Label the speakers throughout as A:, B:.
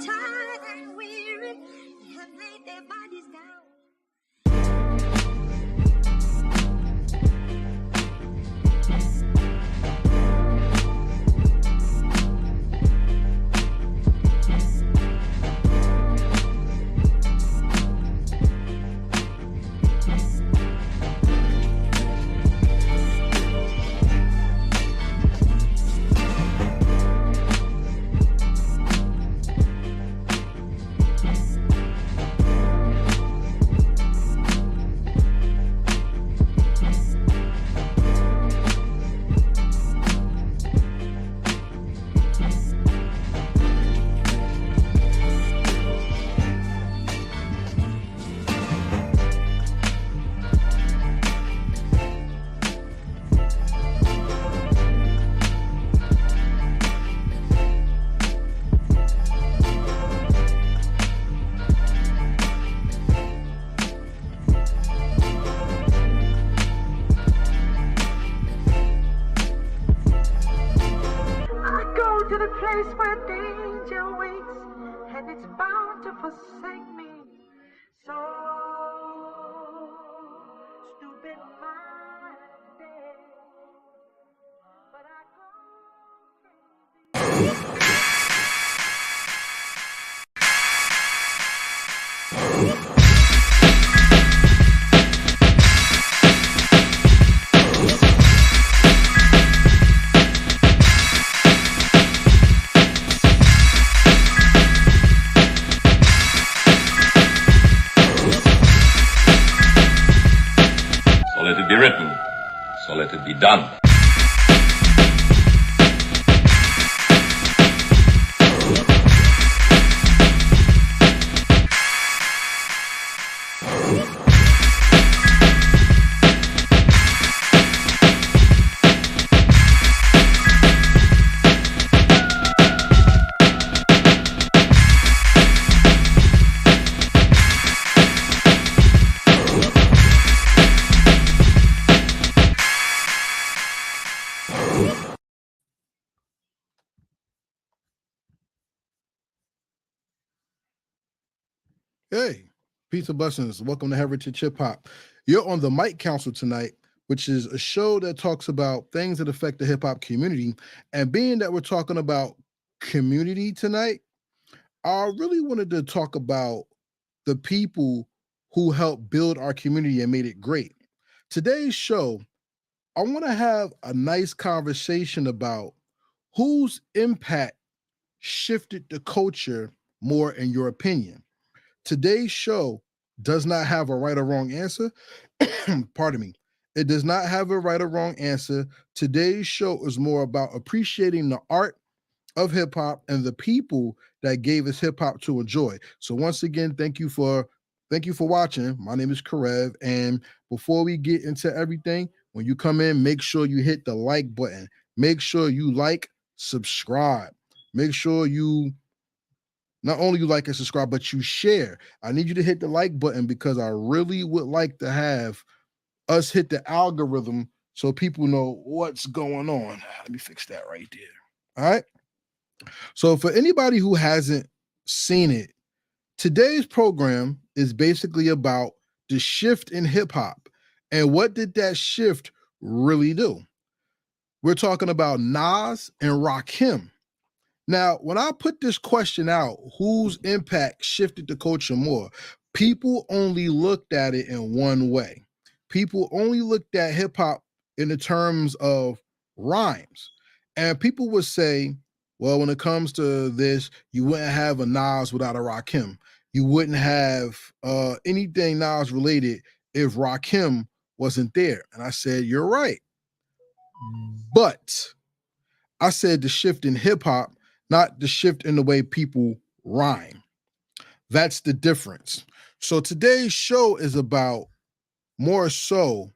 A: tired and weary and have laid their bodies down.
B: Written, so let it be done.
C: Hey, peace and blessings. Welcome to Heritage Hip Hop. You're on the Mic Council tonight, which is a show that talks about things that affect the hip hop community. And being that we're talking about community tonight, I really wanted to talk about the people who helped build our community and made it great. Today's show, I want to have a nice conversation about whose impact shifted the culture more in your opinion. Today's show does not have a right or wrong answer. Pardon me. It does not have a right or wrong answer. Today's show is more about appreciating the art of hip hop and the people that gave us hip hop to enjoy. So once again, thank you for watching. My name is Karev, and before we get into everything, when you come in, make sure you hit the like button. Make sure you like, subscribe. Make sure you not only you like and subscribe, but you share. I need you to hit the like button because I really would like to have us hit the algorithm so people know what's going on. Let me fix that right there. All right. So for anybody who hasn't seen it, today's program is basically about the shift in hip hop and what did that shift really do? We're talking about Nas and Rakim. Now, when I put this question out, whose impact shifted the culture more? People only looked at it in one way. People only looked at hip hop in the terms of rhymes. And people would say, well, when it comes to this, you wouldn't have a Nas without a Rakim. You wouldn't have anything Nas related if Rakim wasn't there. And I said, you're right. But I said the shift in hip hop, not the shift in the way people rhyme. That's the difference. So today's show is about more so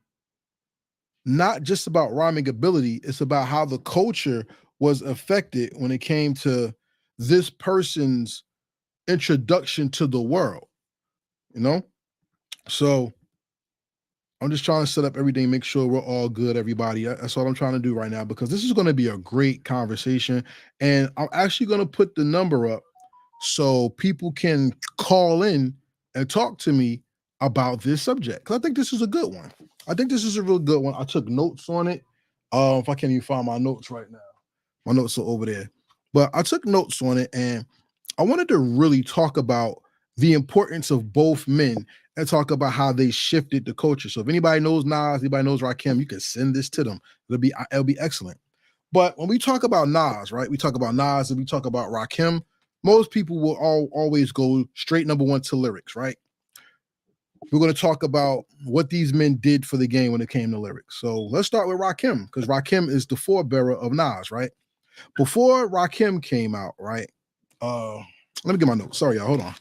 C: not just about rhyming ability, it's about how the culture was affected when it came to this person's introduction to the world, you know? So I'm just trying to set up everything, make sure we're all good, everybody. That's all I'm trying to do right now because this is going to be a great conversation. And I'm actually going to put the number up so people can call in and talk to me about this subject. Because I think this is a good one. I think this is a real good one. I took notes on it. If I can't even find my notes right now, my notes are over there. But I took notes on it, and I wanted to really talk about the importance of both men and talk about how they shifted the culture. So if anybody knows Nas, anybody knows Rakim, you can send this to them. It'll be excellent. But when we talk about Nas, right? We talk about Nas and we talk about Rakim. Most people will always go straight number one to lyrics, right? We're going to talk about what these men did for the game when it came to lyrics. So let's start with Rakim, because Rakim is the forebearer of Nas, right? Before Rakim came out, right? Let me get my notes. Sorry, y'all. Hold on.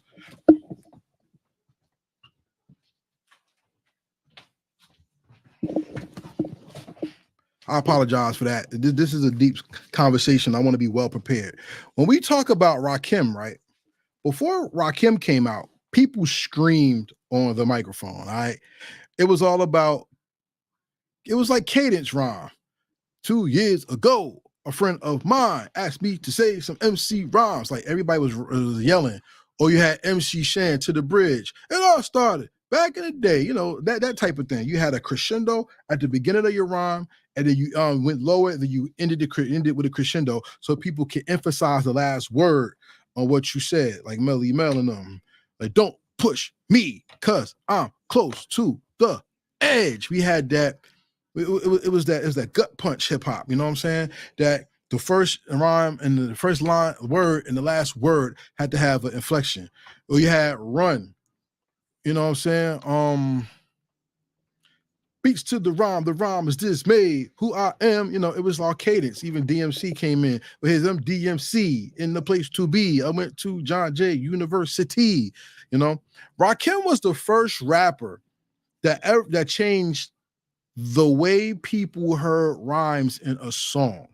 C: I apologize for that. This is a deep conversation. I want to be well prepared. When we talk about Rakim, right? Before Rakim came out, people screamed on the microphone, all right? It was all about, it was like cadence rhyme. 2 years ago, a friend of mine asked me to say some MC rhymes. Like everybody was yelling. Or you had MC Shan to the bridge. It all started back in the day, you know, that type of thing. You had a crescendo at the beginning of your rhyme, and then you went lower, and then you ended with a crescendo so people can emphasize the last word on what you said, like Melly Mel and them. Like, don't push me, cause I'm close to the edge. We had that. It was that gut punch hip hop. You know what I'm saying? That the first rhyme and the first line word and the last word had to have an inflection. Or you had run. You know what I'm saying? Beats to the rhyme is dismayed. Who I am, you know, it was all cadence. Even DMC came in. But here's them DMC in the place to be. I went to John Jay University. You know, Rakim was the first rapper that changed the way people heard rhymes in a song.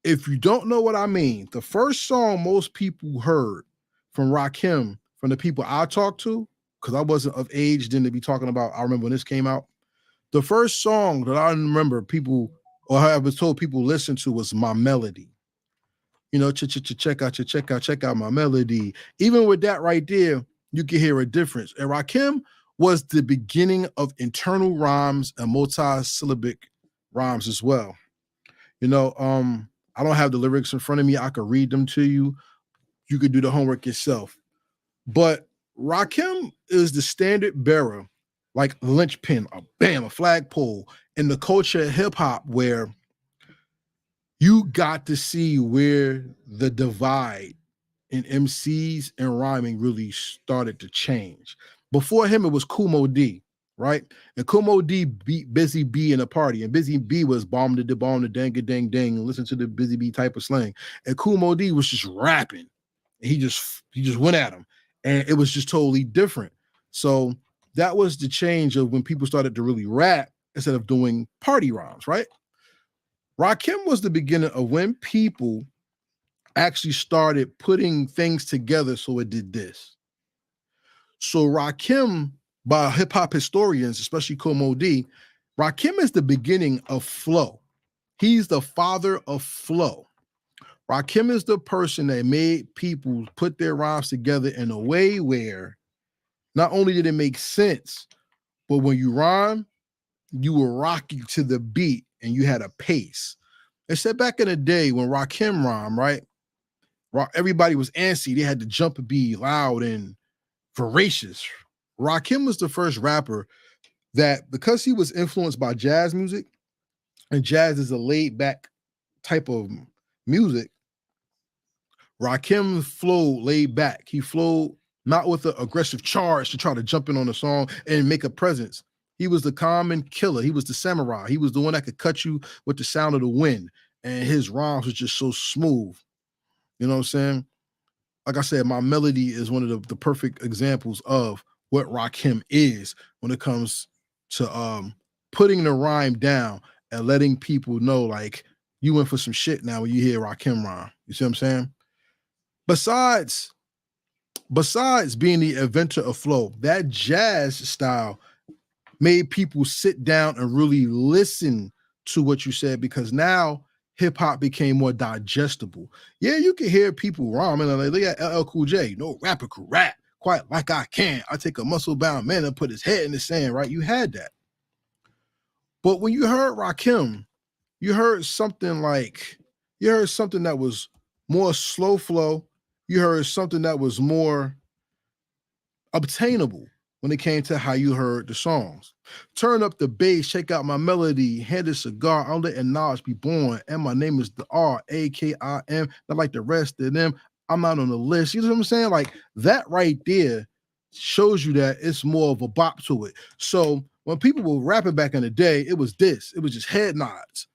C: If you don't know what I mean, the first song most people heard from Rakim, from the people I talked to, because I wasn't of age then to be talking about, I remember when this came out, the first song that I remember people, or I was told people listen to, was My Melody. You know, check out my melody. Even with that right there, you can hear a difference. And Rakim was the beginning of internal rhymes and multi-syllabic rhymes as well. You know, I don't have the lyrics in front of me. I could read them to you. You could do the homework yourself. But Rakim is the standard bearer, like linchpin, a flagpole in the culture of hip hop, where you got to see where the divide in MCs and rhyming really started to change. Before him, it was Kumo D, right? And Kumo D beat Busy B in a party, and Busy B was bomb the dang a dang dang, listen to the Busy B type of slang. And Kumo D was just rapping. And he just went at him, and it was just totally different. So that was the change of when people started to really rap instead of doing party rhymes, right? Rakim was the beginning of when people actually started putting things together so it did this. So Rakim, by hip hop historians, especially Kumo D, Rakim is the beginning of flow. He's the father of flow. Rakim is the person that made people put their rhymes together in a way where not only did it make sense, but when you rhyme, you were rocking to the beat and you had a pace. They said back in the day when Rakim rhymed, right? Everybody was antsy. They had to jump and be loud and voracious. Rakim was the first rapper that, because he was influenced by jazz music, and jazz is a laid back type of music, Rakim flowed laid back. He flowed not with an aggressive charge to try to jump in on the song and make a presence. He was the common killer. He was the samurai. He was the one that could cut you with the sound of the wind. And his rhymes was just so smooth. You know what I'm saying? Like I said, My Melody is one of the perfect examples of what Rakim is when it comes to putting the rhyme down and letting people know, like, you went for some shit now when you hear Rakim rhyme. You see what I'm saying? Besides being the inventor of flow, that jazz style made people sit down and really listen to what you said, because now hip hop became more digestible. Yeah, you can hear people rhyming and like, look at LL Cool J. No rapper could rap quite like I can. I take a muscle bound man and put his head in the sand, right? You had that. But when you heard Rakim, you heard something that was more slow flow. You heard something that was more obtainable when it came to how you heard the songs. Turn up the bass, check out my melody, hand a cigar, I'm letting Nas be born, and my name is the R-A-K-I-M, not like the rest of them, I'm not on the list. You know what I'm saying? Like that right there shows you that it's more of a bop to it. So when people were rapping back in the day, it was this. It was just head nods.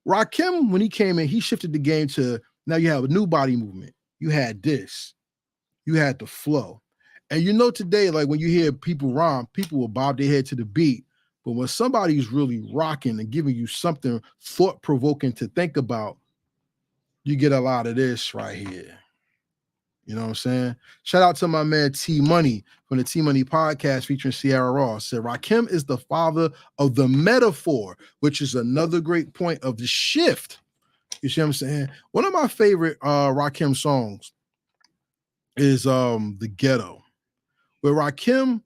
C: Rakim, when he came in, he shifted the game to now you have a new body movement. You had this. You had the flow. And you know today, like when you hear people rhyme, people will bob their head to the beat. But when somebody's really rocking and giving you something thought-provoking to think about, you get a lot of this right here. You know what I'm saying? Shout out to my man T Money from the T Money podcast featuring Sierra Ross. Said Rakim is the father of the metaphor, which is another great point of the shift. You see what I'm saying? One of my favorite Rakim songs is The Ghetto, where Rakim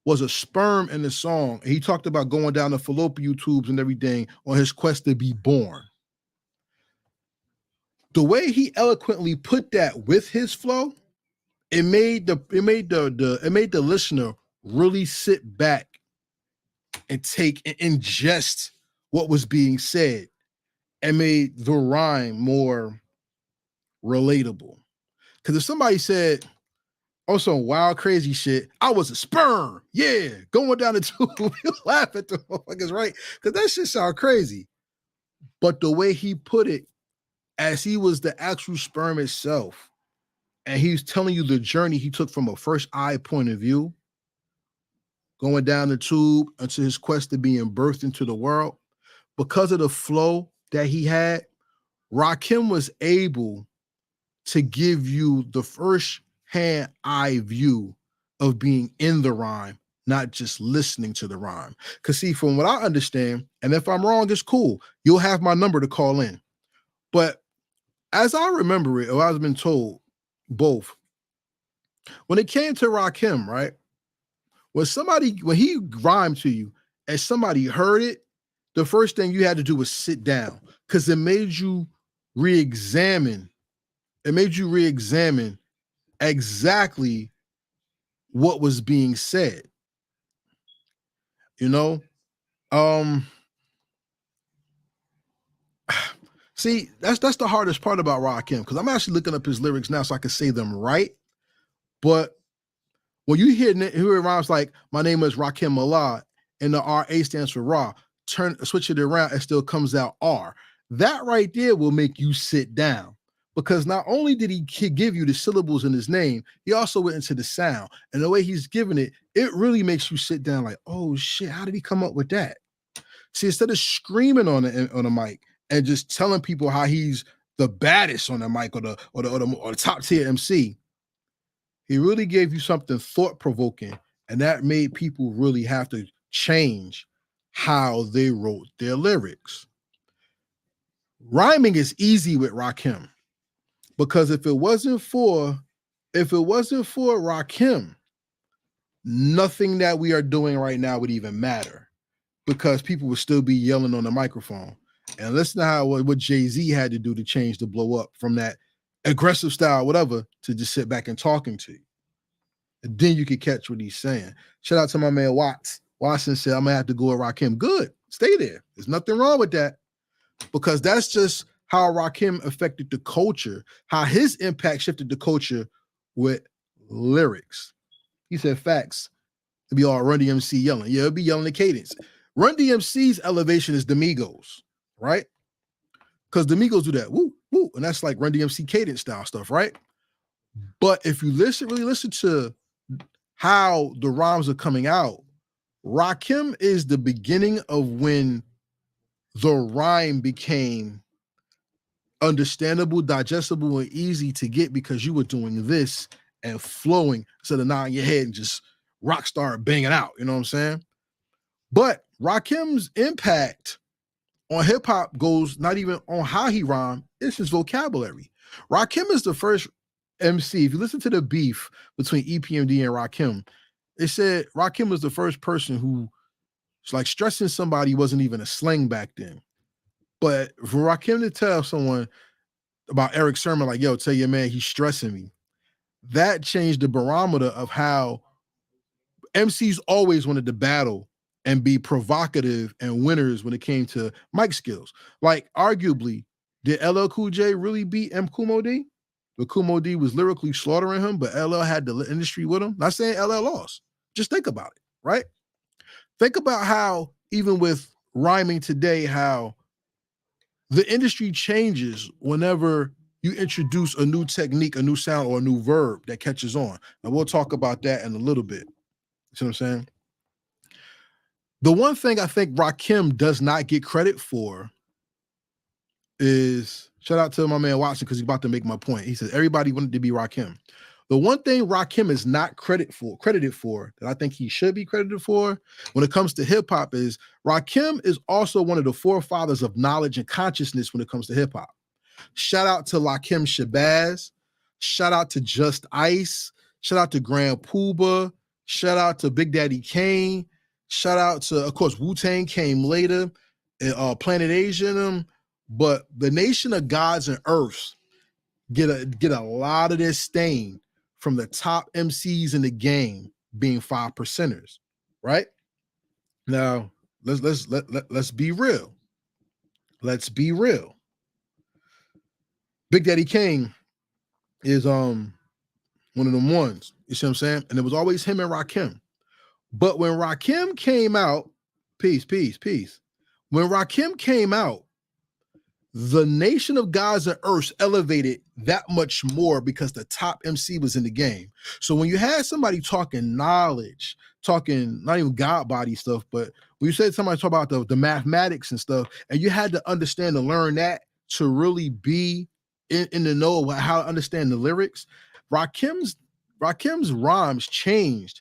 C: was a sperm in the song. And he talked about going down the fallopian tubes and everything on his quest to be born. The way he eloquently put that with his flow, it made the listener really sit back and ingest what was being said, and made the rhyme more relatable. Because if somebody said, "Oh, some wild, crazy shit," I was a sperm, yeah, going down the tube, you laugh at the motherfuckers, right? Because that shit sound crazy. But the way he put it, as he was the actual sperm itself, and he's telling you the journey he took from a first eye point of view, going down the tube into his quest to being birthed into the world, because of the flow that he had, Rakim was able to give you the first-hand eye view of being in the rhyme, not just listening to the rhyme. Because see, from what I understand, and if I'm wrong, it's cool. You'll have my number to call in. But as I remember it, or I've been told, both, when it came to Rakim, right? When he rhymed to you and somebody heard it, the first thing you had to do was sit down, because it made you re-examine. It made you re-examine exactly what was being said. You know? See, that's the hardest part about Rakim, because I'm actually looking up his lyrics now so I can say them right. But when you hear rhymes like "My name is Rakim Allah" and the R-A stands for Ra, switch it around, it still comes out R. That right there will make you sit down, because not only did he give you the syllables in his name, he also went into the sound. And the way he's giving it, it really makes you sit down like, oh shit, how did he come up with that? See, instead of screaming on the mic and just telling people how he's the baddest on the mic or the top tier MC, he really gave you something thought-provoking, and that made people really have to change how they wrote their lyrics. Rhyming is easy with Rakim, because if it wasn't for Rakim, nothing that we are doing right now would even matter, because people would still be yelling on the microphone. And listen to what Jay-Z had to do to change the blow up from that aggressive style, whatever, to just sit back and talking to you. And then you can catch what he's saying. Shout out to my man Watts. Watson said, I'm gonna have to go with Rakim. Good, stay there. There's nothing wrong with that, because that's just how Rakim affected the culture, how his impact shifted the culture with lyrics. He said facts. It'd be all Run DMC yelling. Yeah, it'd be yelling the cadence. Run DMC's elevation is the Migos, right? Because the Migos do that, woo, woo, and that's like Run DMC cadence style stuff, right? But if you really listen to how the rhymes are coming out, Rakim is the beginning of when the rhyme became understandable, digestible, and easy to get, because you were doing this and flowing instead of nodding your head and just rock star banging out. You know what I'm saying? But Rakim's impact on hip hop goes not even on how he rhymed, it's his vocabulary. Rakim is the first MC. If you listen to the beef between EPMD and Rakim, it said Rakim was the first person who like stressing somebody wasn't even a slang back then. But for Rakim to tell someone about Eric Sermon, like, yo, tell your man he's stressing me, that changed the barometer of how MCs always wanted to battle and be provocative and winners when it came to mic skills. Like, arguably, did LL Cool J really beat M. Kumo D? But Kumo D was lyrically slaughtering him, but LL had the industry with him. Not saying LL lost. Just think about it, right? Think about how, even with rhyming today, how the industry changes whenever you introduce a new technique, a new sound, or a new verb that catches on. And we'll talk about that in a little bit. You see what I'm saying? The one thing I think Rakim does not get credit for is, shout out to my man Watson, because he's about to make my point. He says, everybody wanted to be Rakim. The one thing Rakim is not credited for that I think he should be credited for when it comes to hip hop is Rakim is also one of the forefathers of knowledge and consciousness when it comes to hip hop. Shout out to Lakim Shabazz. Shout out to Just Ice. Shout out to Grand Poobah. Shout out to Big Daddy Kane. Shout out to, of course, Wu-Tang came later, Planet Asia and them. But the Nation of Gods and Earths get a lot of their stain from the top MCs in the game being 5%ers, right? Now, let's be real. Let's be real. Big Daddy Kane is one of them ones. You see what I'm saying? And it was always him and Rakim. But when Rakim came out, peace. When Rakim came out, the Nation of Gods and Earths elevated that much more because the top MC was in the game. So when you had somebody talking knowledge, talking not even God body stuff, but when you said somebody talk about the mathematics and stuff, and you had to understand and learn that to really be in the know of how to understand the lyrics, Rakim's rhymes changed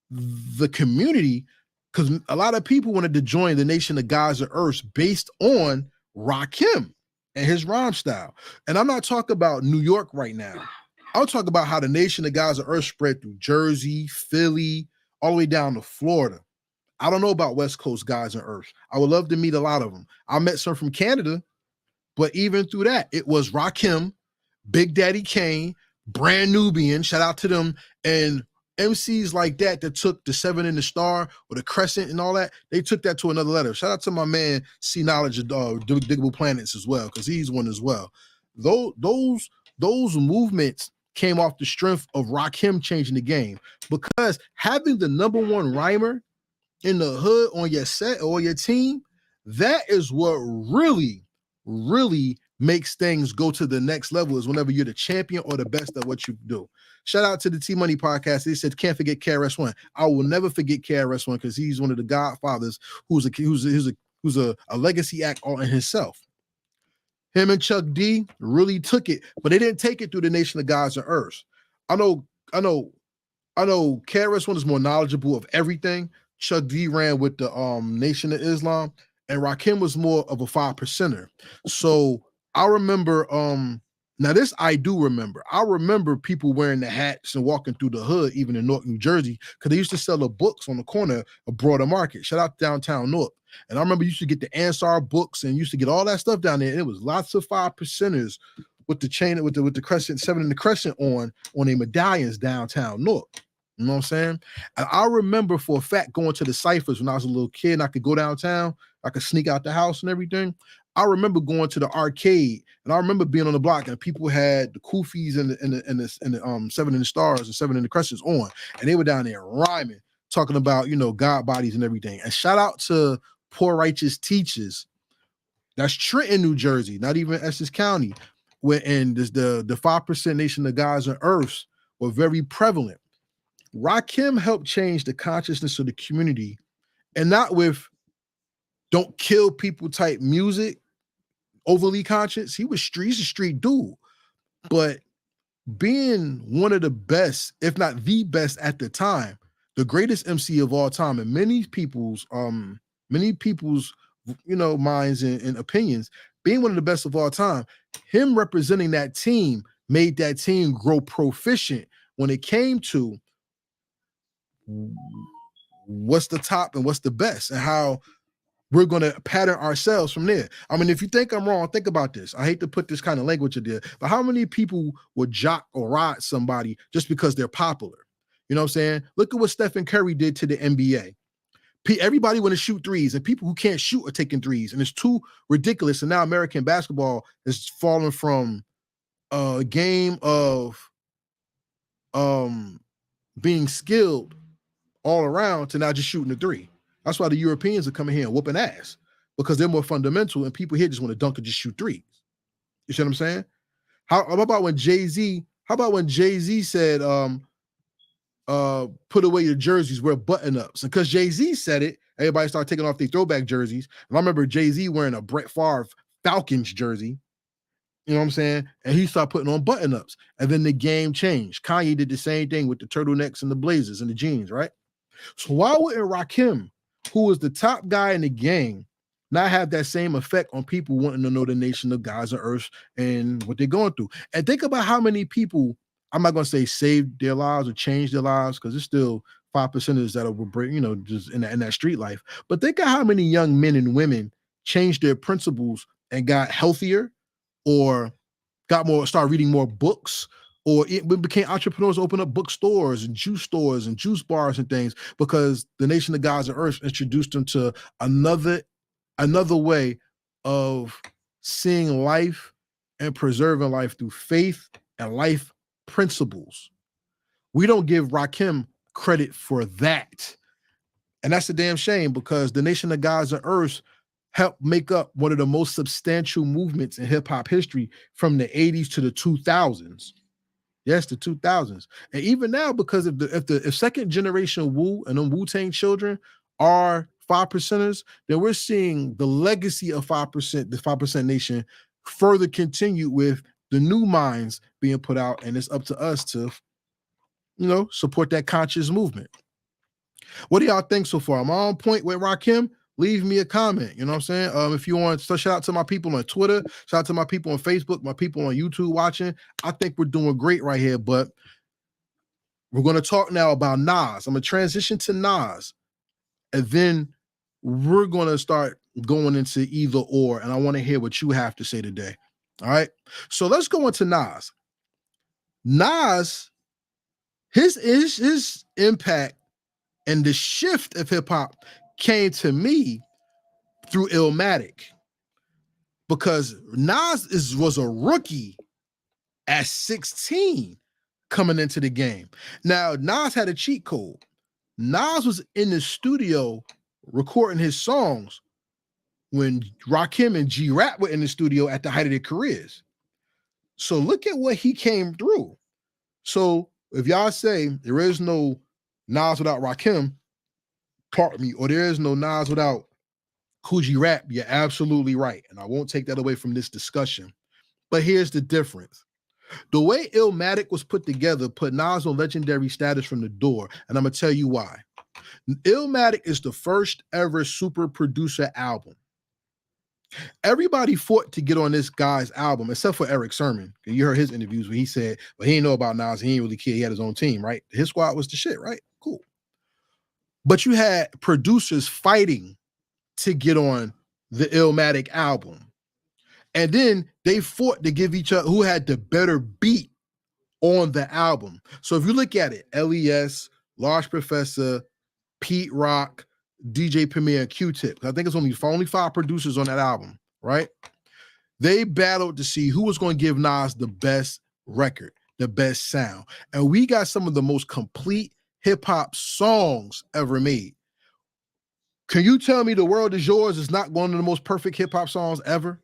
C: the community because a lot of people wanted to join the Nation of Gods and Earths based on Rakim and his rhyme style. And I'm not talking about New York right now. I'll talk about how the Nation of Gods and Earth spread through Jersey, Philly, all the way down to Florida. I don't know about West Coast Gods and Earth. I would love to meet a lot of them. I met some from Canada, but even through that, it was Rakim, Big Daddy Kane, Brand Nubian, shout out to them, and MCs like that took the 7 in the star or the crescent and all that, they took that to another level. Shout out to my man C Knowledge of Diggable Planets as well, because he's one as well. Those movements came off the strength of Rakim changing the game, because having the number one rhymer in the hood on your set or your team, that is what really makes things go to the next level, is whenever you're the champion or the best at what you do. Shout out to the T Money podcast. They said, can't forget KRS-One. I will never forget KRS-One because he's one of the godfathers who's a legacy act all in himself. Him and Chuck D really took it, but they didn't take it through the Nation of Gods and Earths. I know KRS-One is more knowledgeable of everything. Chuck D ran with the Nation of Islam, and Rakim was more of a 5%er. So I remember, now this I do remember. I remember people wearing the hats and walking through the hood, even in Newark, New Jersey, because they used to sell the books on the corner of Broader Market. Shout out to downtown Newark. And I remember you used to get the Ansar books and used to get all that stuff down there. And it was lots of 5%ers with the chain, with the crescent, 7 in the crescent on their medallions downtown Newark. You know what I'm saying? And I remember for a fact going to the ciphers when I was a little kid and I could go downtown, I could sneak out the house and everything. I remember going to the arcade, and I remember being on the block, and people had the Kufis and the 7 in the stars and 7 in the crescents on, and they were down there rhyming, talking about, you know, God bodies and everything. And shout out to Poor Righteous Teachers. That's Trenton, New Jersey, not even Essex County, where and the 5% Nation of Gods and Earths were very prevalent. Rakim helped change the consciousness of the community, and not with don't kill people type music, overly conscious. He's a street dude, but being one of the best, if not the best at the time, the greatest MC of all time, and many people's minds and opinions, being one of the best of all time, him representing that team made that team grow proficient when it came to what's the top and what's the best and how we're going to pattern ourselves from there. I mean, if you think I'm wrong, think about this. I hate to put this kind of language in there, but how many people would jock or ride somebody just because they're popular? You know what I'm saying? Look at what Stephen Curry did to the NBA. Everybody want to shoot threes, and people who can't shoot are taking threes, and it's too ridiculous. And now American basketball is falling from a game of being skilled all around to now just shooting a three. That's why the Europeans are coming here and whooping ass, because they're more fundamental, and people here just want to dunk and just shoot threes. You see what I'm saying? How about when Jay-Z said, put away your jerseys, wear button-ups? And because Jay-Z said it, everybody started taking off their throwback jerseys. And I remember Jay-Z wearing a Brett Favre Falcons jersey. You know what I'm saying? And he started putting on button-ups. And then the game changed. Kanye did the same thing with the turtlenecks and the blazers and the jeans, right? So why wouldn't Rakim, who was the top guy in the game, not have that same effect on people wanting to know the nation of God's and earth and what they're going through? And think about how many people, I'm not going to say saved their lives or changed their lives, because it's still 5%ers that are, just in that street life. But think of how many young men and women changed their principles and got healthier, or started reading more books, or it became entrepreneurs, open up bookstores and juice stores and juice bars and things, because the nation of God's and earth introduced them to another way of seeing life and preserving life through faith and life principles. We don't give Rakim credit for that. And that's a damn shame, because the nation of God's and earth helped make up one of the most substantial movements in hip-hop history from the 80s to the 2000s. Yes, the 2000s. And even now, because if second generation Wu and them Wu-Tang children are 5%ers, then we're seeing the legacy of 5%, the 5% nation, further continue with the new minds being put out. And it's up to us to, support that conscious movement. What do y'all think so far? Am I on point with Rakim? Leave me a comment. You know what I'm saying? If you want, so shout out to my people on Twitter, shout out to my people on Facebook, my people on YouTube watching. I think we're doing great right here, but we're going to talk now about Nas. I'm going to transition to Nas, and then we're going to start going into either or, and I want to hear what you have to say today. All right? So let's go into Nas. Nas, his impact and the shift of hip-hop came to me through Illmatic, because Nas was a rookie at 16 coming into the game. Now, Nas had a cheat code. Nas was in the studio recording his songs when Rakim and G-Rap were in the studio at the height of their careers. So look at what he came through. So if y'all say there is no Nas without Rakim, pardon me, or there is no Nas without Kool Rap, you're absolutely right. And I won't take that away from this discussion. But here's the difference. The way Illmatic was put together put Nas on legendary status from the door. And I'm going to tell you why. Illmatic is the first ever super producer album. Everybody fought to get on this guy's album, except for Eric Sermon. You heard his interviews where he said, well, he didn't know about Nas. He didn't really care. He had his own team, right? His squad was the shit, right? Cool. But you had producers fighting to get on the Illmatic album. And then they fought to give each other who had the better beat on the album. So if you look at it, LES, Large Professor, Pete Rock, DJ Premier, and Q-Tip. I think it's only 5 producers on that album, right? They battled to see who was going to give Nas the best record, the best sound. And we got some of the most complete hip-hop songs ever made. Can you tell me The World Is Yours is not one of the most perfect hip-hop songs ever?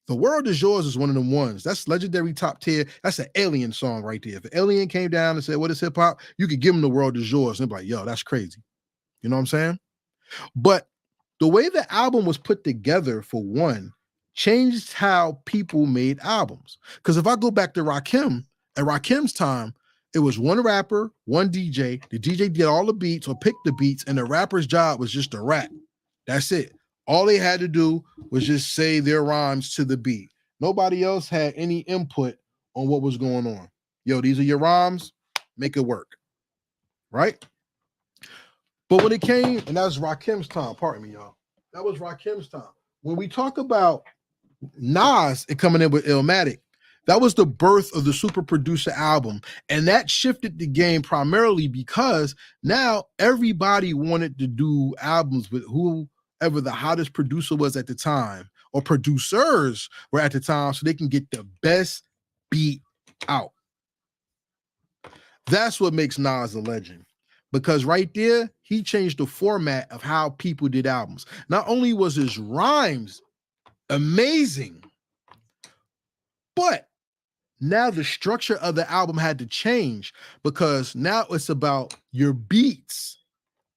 C: The World Is Yours is one of them ones. That's legendary top tier. That's an Alien song right there. If an alien came down and said, what is hip-hop? You could give them The World Is Yours. And they'd be like, yo, that's crazy. You know what I'm saying? But the way the album was put together, for one, changed how people made albums. Because if I go back to Rakim, at Rakim's time, it was one rapper, one DJ. The DJ did all the beats or picked the beats, and the rapper's job was just to rap. That's it. All they had to do was just say their rhymes to the beat. Nobody else had any input on what was going on. Yo, these are your rhymes, make it work. Right? But when it came, and that was Rakim's time, pardon me, y'all. That was Rakim's time. When we talk about Nas and coming in with Illmatic, that was the birth of the super producer album. And that shifted the game primarily because now everybody wanted to do albums with whoever the hottest producer was at the time, or producers were at the time, so they can get the best beat out. That's what makes Nas a legend. Because right there, he changed the format of how people did albums. Not only was his rhymes amazing, but now the structure of the album had to change, because now it's about your beats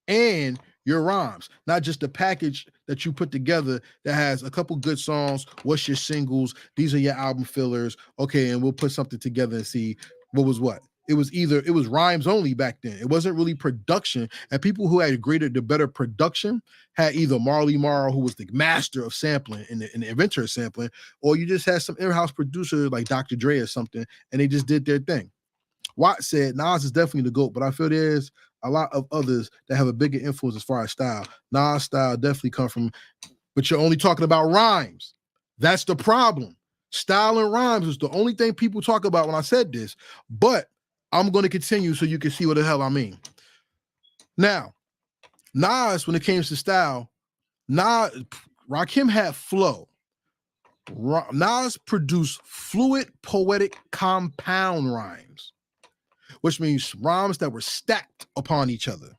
C: and your rhymes, not just the package that you put together that has a couple good songs. What's your singles? These are your album fillers. Okay, and we'll put something together and see what was what. It was rhymes only back then. It wasn't really production. And people who had the better production had either Marley Marl, who was the master of sampling and the inventor of sampling, or you just had some in-house producer like Dr. Dre or something, and they just did their thing. Watt said Nas is definitely the GOAT, but I feel there's a lot of others that have a bigger influence as far as style. Nas style definitely come from, but you're only talking about rhymes. That's the problem. Style and rhymes is the only thing people talk about when I said this, but I'm going to continue so you can see what the hell I mean. Now, Nas, when it came to style, Rakim had flow. Nas produced fluid, poetic, compound rhymes, which means rhymes that were stacked upon each other.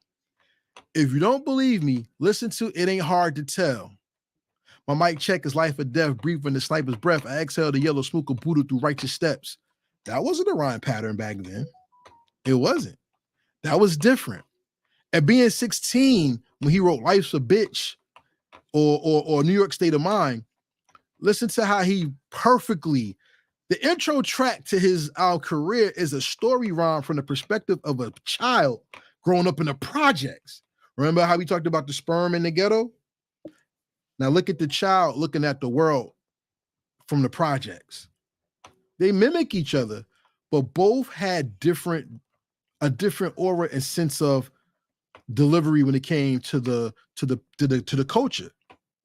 C: If you don't believe me, listen to It Ain't Hard to Tell. My mic check is life or death, breathing the sniper's breath. I exhale the yellow smoke of Buddha through righteous steps. That wasn't a rhyme pattern back then. It wasn't. That was different. And being 16, when he wrote Life's a Bitch or New York State of Mind, listen to how he perfectly, the intro track to his career is a story rhyme from the perspective of a child growing up in the projects. Remember how we talked about the sperm in the ghetto? Now look at the child looking at the world from the projects. They mimic each other, but both had a different aura and sense of delivery when it came to the culture.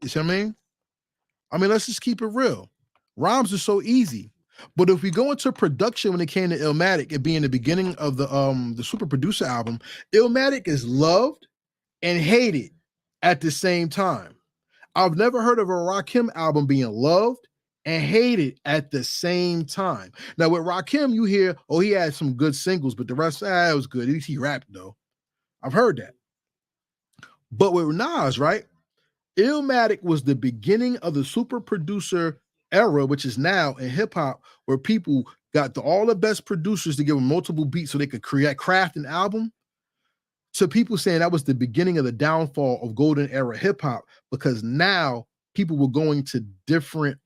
C: You see what I mean? I mean, let's just keep it real. Rhymes are so easy. But if we go into production when it came to Illmatic, it being the beginning of the super producer album, Illmatic is loved and hated at the same time. I've never heard of a Rakim album being loved and hated at the same time. Now with Rakim, you hear, oh, he had some good singles, but the rest, it was good. At least he rapped though. I've heard that. But with Nas, right? Illmatic was the beginning of the super producer era, which is now in hip hop, where people got all the best producers to give them multiple beats so they could craft an album. To people saying that was the beginning of the downfall of golden era hip hop, because now people were going to different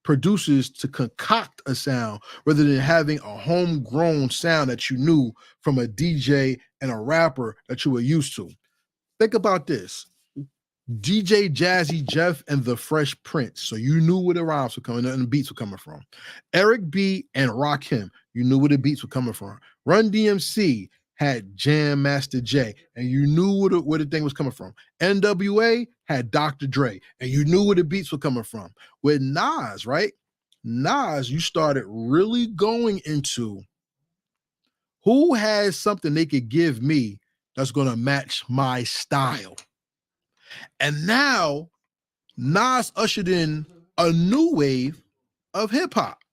C: producers to concoct a sound rather than having a homegrown sound that you knew from a DJ and a rapper that you were used to. Think about this. DJ Jazzy Jeff and the Fresh Prince. So you knew where the rhymes were coming and the beats were coming from. Eric B and Rakim. You knew where the beats were coming from. Run DMC had Jam Master Jay, and you knew where the thing was coming from. NWA had Dr. Dre, and you knew where the beats were coming from. With Nas, right? Nas, you started really going into who has something they could give me that's going to match my style. And now Nas ushered in a new wave of hip hop.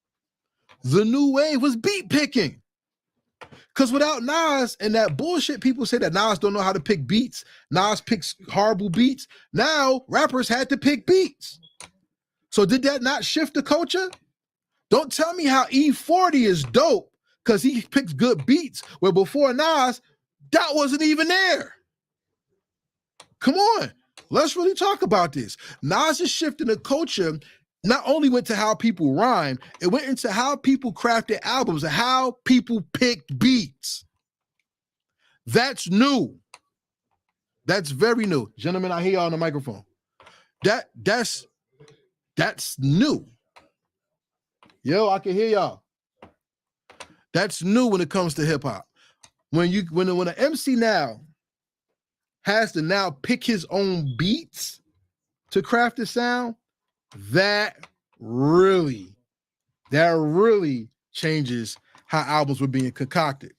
C: The new wave was beat picking. Because without Nas and that bullshit, people say that Nas don't know how to pick beats. Nas picks horrible beats. Now rappers had to pick beats. So did that not shift the culture? Don't tell me how E40 is dope because he picks good beats, where before Nas, that wasn't even there. Come on, let's really talk about this. Nas is shifting the culture. Not only went to how people rhyme, it went into how people crafted albums and how people picked beats. That's new. That's very new. Gentlemen, I hear y'all on the microphone. That's new. Yo, I can hear y'all. That's new when it comes to hip hop. When an MC now has to now pick his own beats to craft the sound, that really changes how albums were being concocted.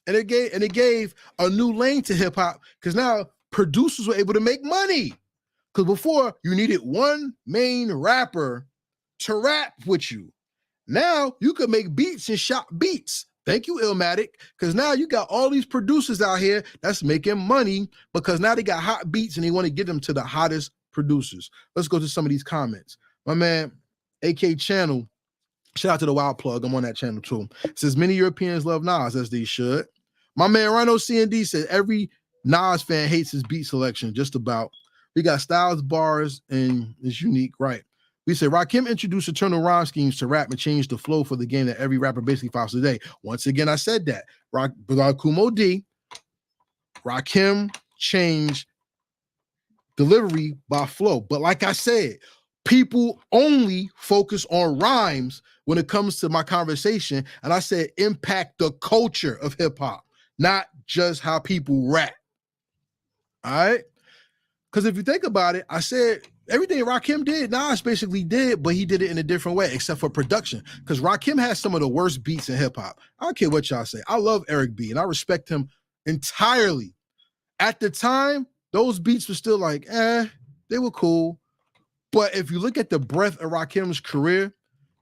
C: And it gave a new lane to hip hop because now producers were able to make money. Because before you needed one main rapper to rap with you. Now you could make beats and shop beats. Thank you, Illmatic, because now you got all these producers out here that's making money because now they got hot beats and they want to get them to the hottest producers. Let's go to some of these comments. My man, AK Channel, shout out to the Wild Plug. I'm on that channel too. It says many Europeans love Nas as they should. My man Rhino C&D said every Nas fan hates his beat selection, just about. We got styles, bars, and it's unique, right? We said Rakim introduced eternal rhyme schemes to rap and changed the flow for the game that every rapper basically follows today. Once again, I said that. Rakim D, Rakim changed delivery by flow. But like I said, people only focus on rhymes when it comes to my conversation. And I said impact the culture of hip hop, not just how people rap. All right? Because if you think about it, I said everything Rakim did, Nas basically did, but he did it in a different way, except for production. Because Rakim has some of the worst beats in hip hop. I don't care what y'all say. I love Eric B, and I respect him entirely. At the time, those beats were still like, they were cool. But if you look at the breadth of Rakim's career,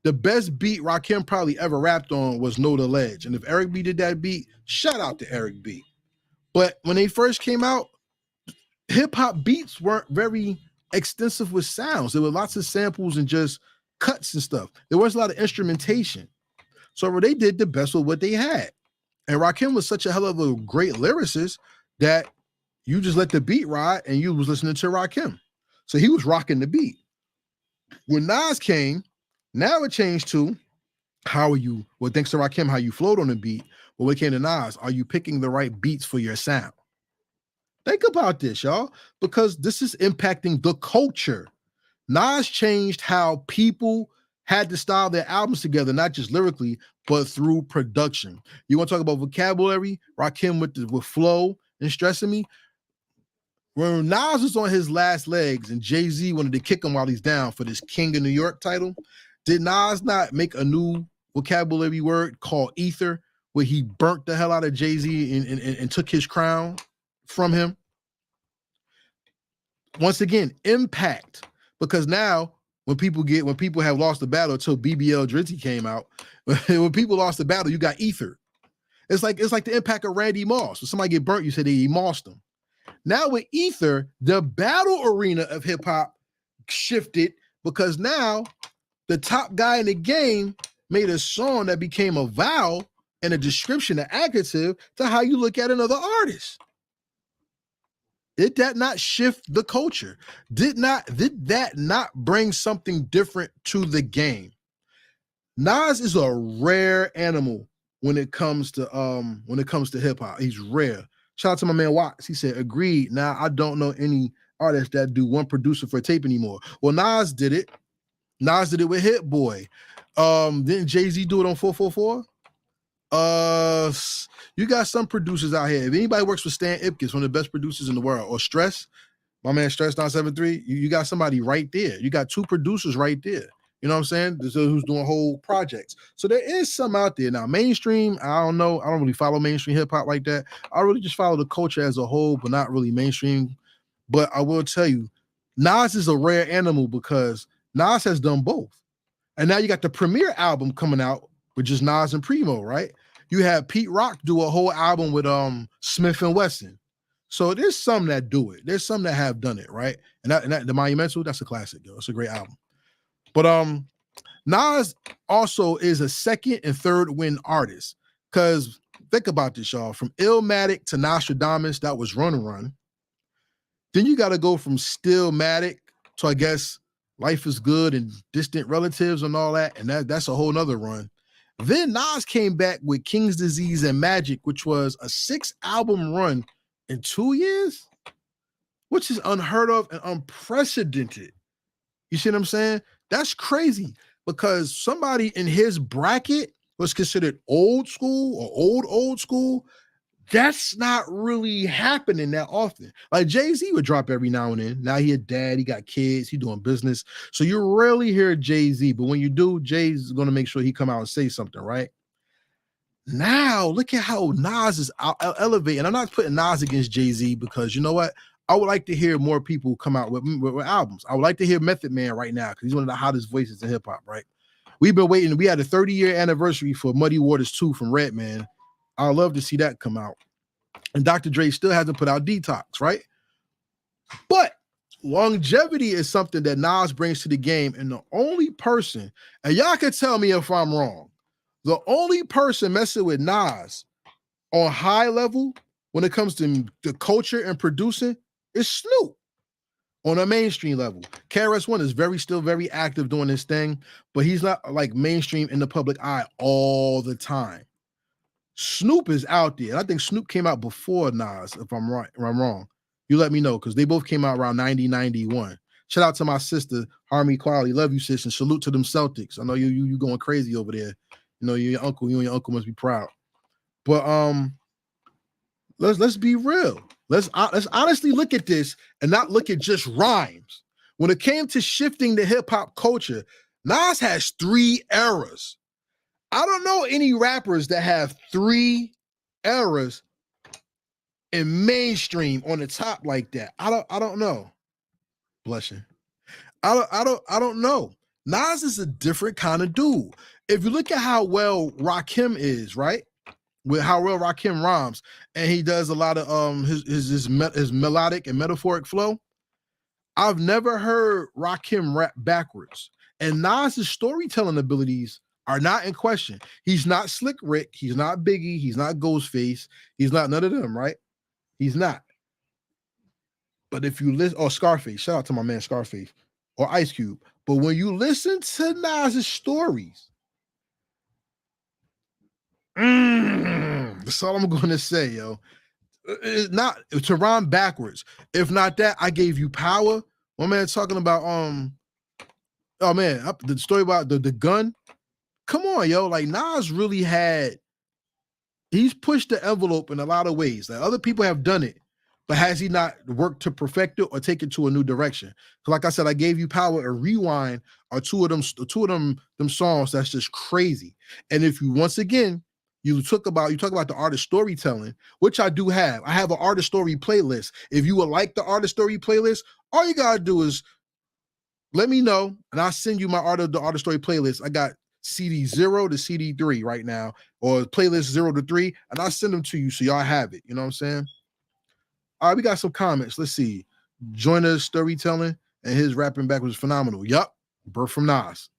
C: the best beat Rakim probably ever rapped on was Know the Ledge. And if Eric B did that beat, shout out to Eric B. But when they first came out, hip-hop beats weren't very extensive with sounds. There were lots of samples and just cuts and stuff. There was a lot of instrumentation. So they did the best with what they had. And Rakim was such a hell of a great lyricist that you just let the beat ride and you was listening to Rakim. So he was rocking the beat. When Nas came, now it changed to thanks to Rakim, how you flowed on the beat. But when it came to Nas, are you picking the right beats for your sound? Think about this, y'all, because this is impacting the culture. Nas changed how people had to style their albums together, not just lyrically, but through production. You want to talk about vocabulary? Rakim with flow and stressing me. When Nas was on his last legs and Jay-Z wanted to kick him while he's down for this King of New York title, did Nas not make a new vocabulary word called ether, where he burnt the hell out of Jay-Z and took his crown from him? Once again, impact. Because now when people have lost the battle until BBL Drizzy came out, when people lost the battle, you got ether. It's like the impact of Randy Moss. When somebody get burnt, you say he mossed them. Now with ether, the battle arena of hip hop shifted because now the top guy in the game made a song that became a vowel and a description, an adjective to how you look at another artist. Did that not shift the culture? Did that not bring something different to the game? Nas is a rare animal when it comes to hip hop. He's rare. Shout out to my man Watts. He said, agreed. Now I don't know any artists that do one producer for a tape anymore. Well, Nas did it. Nas did it with Hit Boy. Didn't Jay-Z do it on 444? You got some producers out here. If anybody works with Stan Ipkiss, one of the best producers in the world, or Stress, my man Stress 973, you got somebody right there. You got two producers right there. You know what I'm saying? Who's doing whole projects. So there is some out there. Now, mainstream, I don't know. I don't really follow mainstream hip hop like that. I really just follow the culture as a whole, but not really mainstream. But I will tell you, Nas is a rare animal because Nas has done both. And now you got the premiere album coming out with just Nas and Primo, right? You have Pete Rock do a whole album with Smith and Wesson. So there's some that do it. There's some that have done it, right? And that the Monumental, that's a classic, yo. It's a great album. But Nas also is a second and third win artist. Because think about this, y'all. From Illmatic to Nostradamus, that was Run. Then you got to go from Stillmatic to, I guess, Life is Good and Distant Relatives and all that. And that's a whole nother run. Then Nas came back with King's Disease and Magic, which was a 6-album run in 2 years. which is unheard of and unprecedented. You see what I'm saying? That's crazy because somebody in his bracket was considered old school or old school. That's not really happening that often. Like Jay-Z would drop every now and then. Now he a dad, he got kids, he doing business. So you rarely hear Jay-Z, but when you do, Jay's going to make sure he come out and say something, right? Now, look at how Nas is elevating. I'm not putting Nas against Jay-Z because you know what? I would like to hear more people come out with albums. I would like to hear Method Man right now because he's one of the hottest voices in hip-hop, right? We've been waiting. We had a 30-year anniversary for Muddy Waters 2 from Redman. I'd love to see that come out. And Dr. Dre still hasn't put out Detox, right? But longevity is something that Nas brings to the game. And the only person, and y'all can tell me if I'm wrong, the only person messing with Nas on high level when it comes to the culture and producing is Snoop on a mainstream level. KRS-One is still very active doing this thing, but he's not like mainstream in the public eye all the time. Snoop is out there. I think Snoop came out before Nas, if I'm right, or I'm wrong. You let me know, because they both came out around 90, 91. Shout out to my sister, Harmony Quality. Love you, sis, and salute to them Celtics. I know you going crazy over there. You know, you and your uncle must be proud. But let's be real. Let's honestly look at this and not look at just rhymes. When it came to shifting the hip-hop culture, Nas has 3 eras. I don't know any rappers that have 3 eras in mainstream on the top like that. I don't know. Blushing. I don't know. Nas is a different kind of dude. If you look at how well Rakim is, right? With how well Rakim rhymes, and he does a lot of his melodic and metaphoric flow. I've never heard Rakim rap backwards. And Nas's storytelling abilities are not in question. He's not Slick Rick. He's not Biggie. He's not Ghostface. He's not none of them, right? He's not. But if you listen, or Scarface, shout out to my man Scarface, or Ice Cube. But when you listen to Nas's stories, that's all I'm going to say, yo. It's not to rhyme backwards. If not that, I gave you power. My man talking about oh man, the story about the gun. Come on, yo. Like Nas really he's pushed the envelope in a lot of ways. Like other people have done it, but has he not worked to perfect it or take it to a new direction? Because like I said, I gave you power and rewind are two of them songs that's just crazy. And if you once again you talk about the artist storytelling, which I do have. I have an artist story playlist. If you would like the artist story playlist, all you gotta do is let me know, and I'll send you the artist story playlist. I got CD 0 to CD 3 right now, or playlist 0 to 3, and I'll send them to you so y'all have it. You know what I'm saying? All right, we got some comments. Let's see. Joyner's storytelling and his rapping back was phenomenal. Yup, birth from Nas.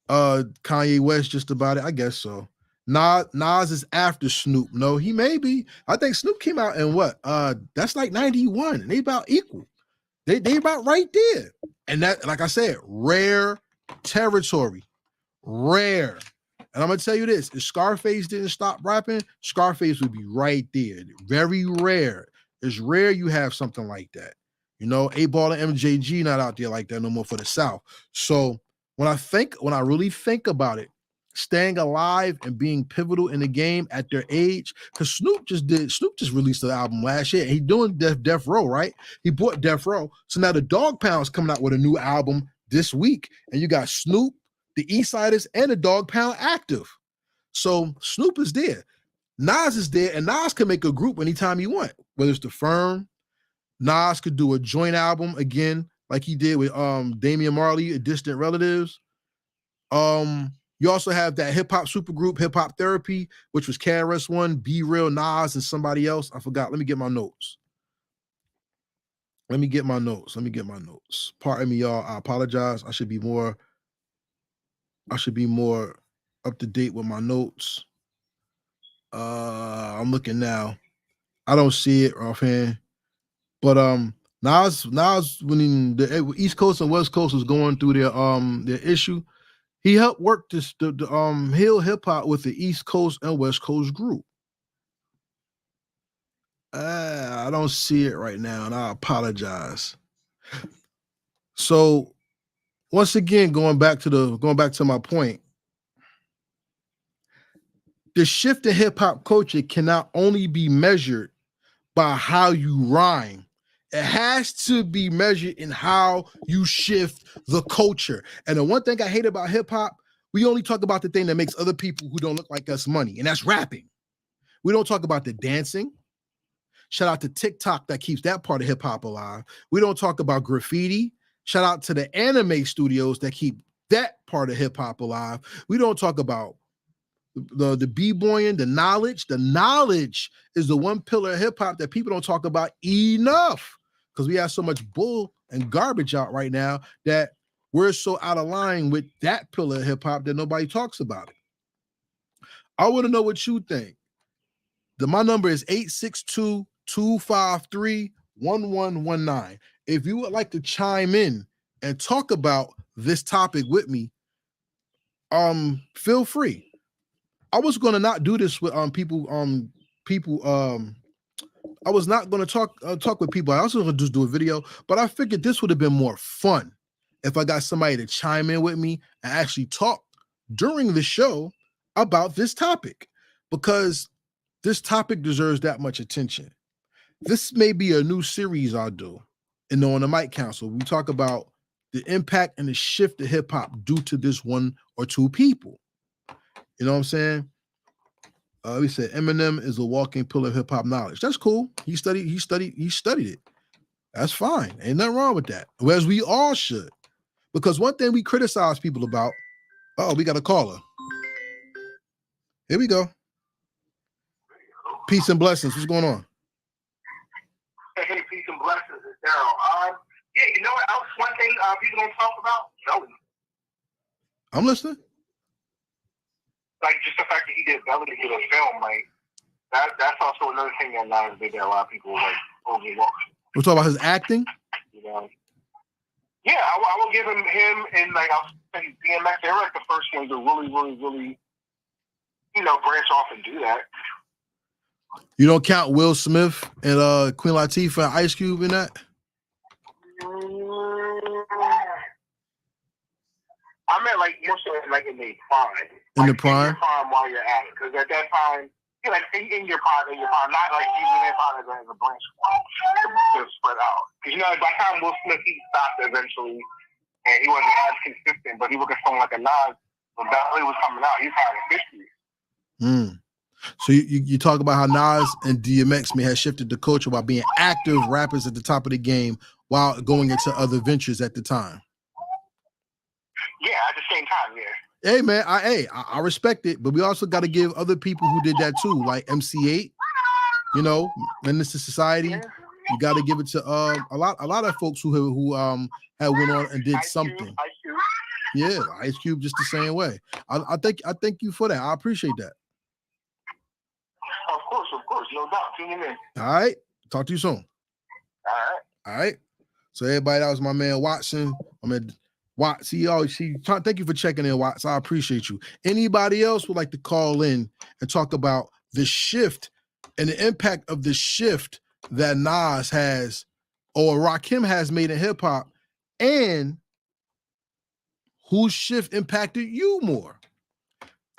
C: Kanye West just about it. I guess so. Nas is after Snoop. No, he may be. I think Snoop came out in what? That's like 91. And they about equal. They about right there. And that, like I said, rare territory. Rare. And I'm gonna tell you this: if Scarface didn't stop rapping, Scarface would be right there. Very rare. It's rare you have something like that. You know, 8Ball and MJG not out there like that no more for the South. So when I really think about it, staying alive and being pivotal in the game at their age, because Snoop just released the album last year. And he's doing Death Row, right? He bought Death Row. So now the Dog Pound's coming out with a new album this week. And you got Snoop, the Eastsiders, and the Dog Pound active. So Snoop is there. Nas is there, and Nas can make a group anytime he want. Whether it's The Firm, Nas could do a joint album again, like he did with Damian Marley, Distant Relatives. You also have that hip hop supergroup, Hip Hop Therapy, which was KRS-One, Be Real, Nas, and somebody else. I forgot. Let me get my notes. Pardon me, y'all. I apologize. I should be more up to date with my notes. I'm looking now. I don't see it offhand. But Nas when the East Coast and West Coast was going through their issue, he helped work the Hill hip hop with the East Coast and West Coast group. I don't see it right now, and I apologize. So once again, going back to my point, the shift in hip hop culture cannot only be measured by how you rhyme. It has to be measured in how you shift the culture. And the one thing I hate about hip hop, we only talk about the thing that makes other people who don't look like us money, and that's rapping. We don't talk about the dancing. Shout out to TikTok that keeps that part of hip hop alive. We don't talk about graffiti. Shout out to the anime studios that keep that part of hip hop alive. We don't talk about the b-boying, the knowledge. The knowledge is the one pillar of hip hop that people don't talk about enough because we have so much bull and garbage out right now that we're so out of line with that pillar of hip hop that nobody talks about it. I want to know what you think. My number is 862-253-1119. If you would like to chime in and talk about this topic with me, feel free. I was going to not do this with people. I was not going to talk with people. I also going to just do a video, but I figured this would have been more fun if I got somebody to chime in with me and actually talk during the show about this topic, because this topic deserves that much attention. This may be a new series I'll do. And on the Mic Council, we talk about the impact and the shift of hip hop due to this one or two people. You know what I'm saying? We said Eminem is a walking pillar of hip hop knowledge. That's cool. He studied it. That's fine. Ain't nothing wrong with that. Whereas we all should. Because one thing we criticize people about, we got a caller. Here we go. Peace and blessings. What's going on?
D: Hey, peace and blessings. It's Daryl. Yeah, you know what else? One thing people don't talk about? Belly.
C: I'm listening.
D: Like, just the fact that he did Belly to get a film, like, that's also another thing that a lot of people, like, overlook.
C: We're talking about his acting?
D: You know? Yeah, I will give him and, like, I'll say DMX. They were, like, the first ones to really, really, really, branch off and do that.
C: You don't count Will Smith and Queen Latifah and Ice Cube in that?
D: I meant like more so like in the prime.
C: In the prime?
D: In your prime while you're at it. Because at that time, like in your prime, not like using hip hop as a branch to spread out. Because by the time Will Smith, he stopped eventually, and he wasn't as consistent, but he looked at someone like a Nas, when Belly was coming out, he's had a history.
C: So you talk about how Nas and DMX may have shifted the culture by being active rappers at the top of the game while going into other ventures at the time.
D: Yeah, at the same time, yeah.
C: Hey man, I respect it, but we also got to give other people who did that too, like MC8, Menace to Society.
D: Yeah.
C: You got to give it to a lot of folks who had went on and did something.
D: Ice Cube.
C: Yeah, Ice Cube just the same way. I thank you for that. I appreciate that.
D: Of course, no doubt. Tune in.
C: All right, talk to you soon. All right. So everybody, that was my man Watson. Watts, thank you for checking in, Watts. I appreciate you. Anybody else would like to call in and talk about the shift and the impact of the shift that Nas has or Rakim has made in hip hop, and whose shift impacted you more?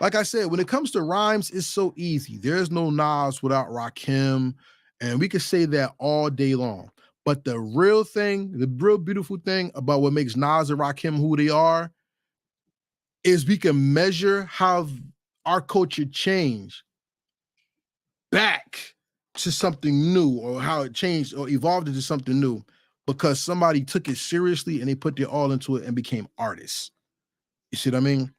C: Like I said, when it comes to rhymes, it's so easy. There's no Nas without Rakim, and we could say that all day long. But the real beautiful thing about what makes Nas and Rakim who they are is we can measure how our culture changed back to something new, or how it changed or evolved into something new because somebody took it seriously and they put their all into it and became artists. You see what I mean?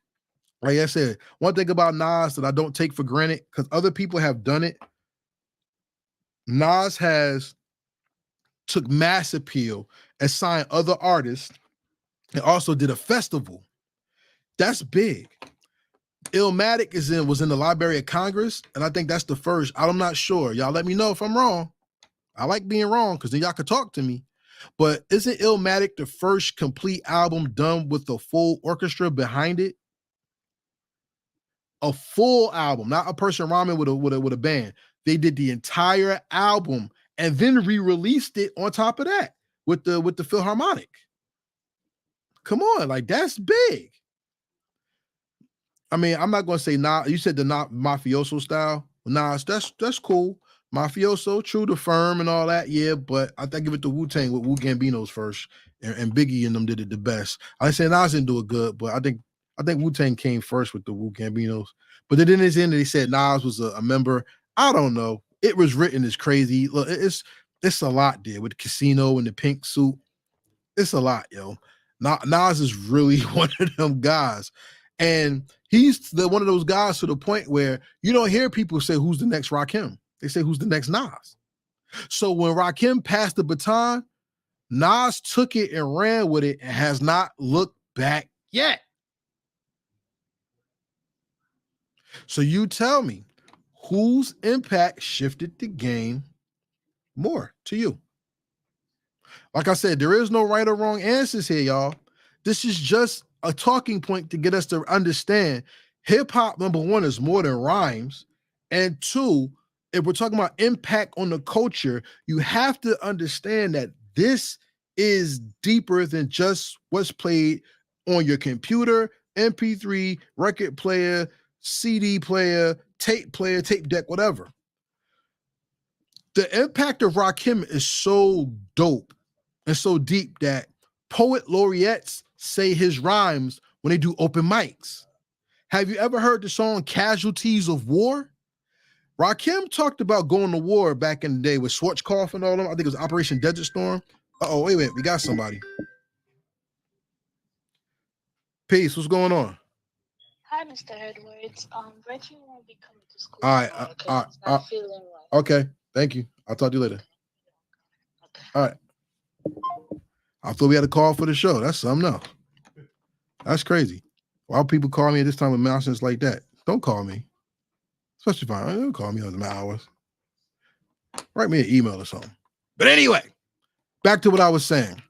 C: Like I said, one thing about Nas that I don't take for granted, because other people have done it, Nas has took mass appeal and signed other artists and also did a festival. That's big. Illmatic was in the Library of Congress, and I think that's the first. I'm not sure. Y'all let me know if I'm wrong. I like being wrong because then y'all could talk to me. But isn't Illmatic the first complete album done with the full orchestra behind it? A full album, not a person rhyming with a band. They did the entire album and then re-released it on top of that with the Philharmonic. Come on, like that's big. I mean, I'm not gonna say Nas. You said the not mafioso style. Nas, that's cool. Mafioso, True to Firm and all that, yeah. But I think give it to Wu-Tang with Wu Gambino's first, and Biggie and them did it the best. I say Nas didn't do it good, but I think Wu-Tang came first with the Wu Gambinos. But then in his end, they said Nas was a member. I don't know. It was written as crazy. Look, it's a lot there with the Casino and the pink suit. It's a lot, yo. Nas is really one of them guys. And he's one of those guys to the point where you don't hear people say, who's the next Rakim? They say, who's the next Nas? So when Rakim passed the baton, Nas took it and ran with it and has not looked back yet. So you tell me, whose impact shifted the game more to you? Like I said, there is no right or wrong answers here, y'all. This is just a talking point to get us to understand hip hop, number one, is more than rhymes. And two, if we're talking about impact on the culture, you have to understand that this is deeper than just what's played on your computer, MP3, record player, CD player, tape deck, whatever. The impact of Rakim is so dope and so deep that poet laureates say his rhymes when they do open mics. Have you ever heard the song Casualties of War? Rakim talked about going to war back in the day with Schwarzkopf and all them. I think it was Operation Desert Storm. Uh-oh, wait, we got somebody. Peace, what's going on?
E: Hi, Mr. Edwards. Reggie won't be coming to school.
C: All right,
E: not feeling well.
C: Okay, thank you. I'll talk to you later. Okay. All right. I thought we had a call for the show. That's something else. That's crazy. Why people call me at this time with nonsense like that? Don't call me. Especially if don't call me on my hours. Write me an email or something. But anyway, back to what I was saying.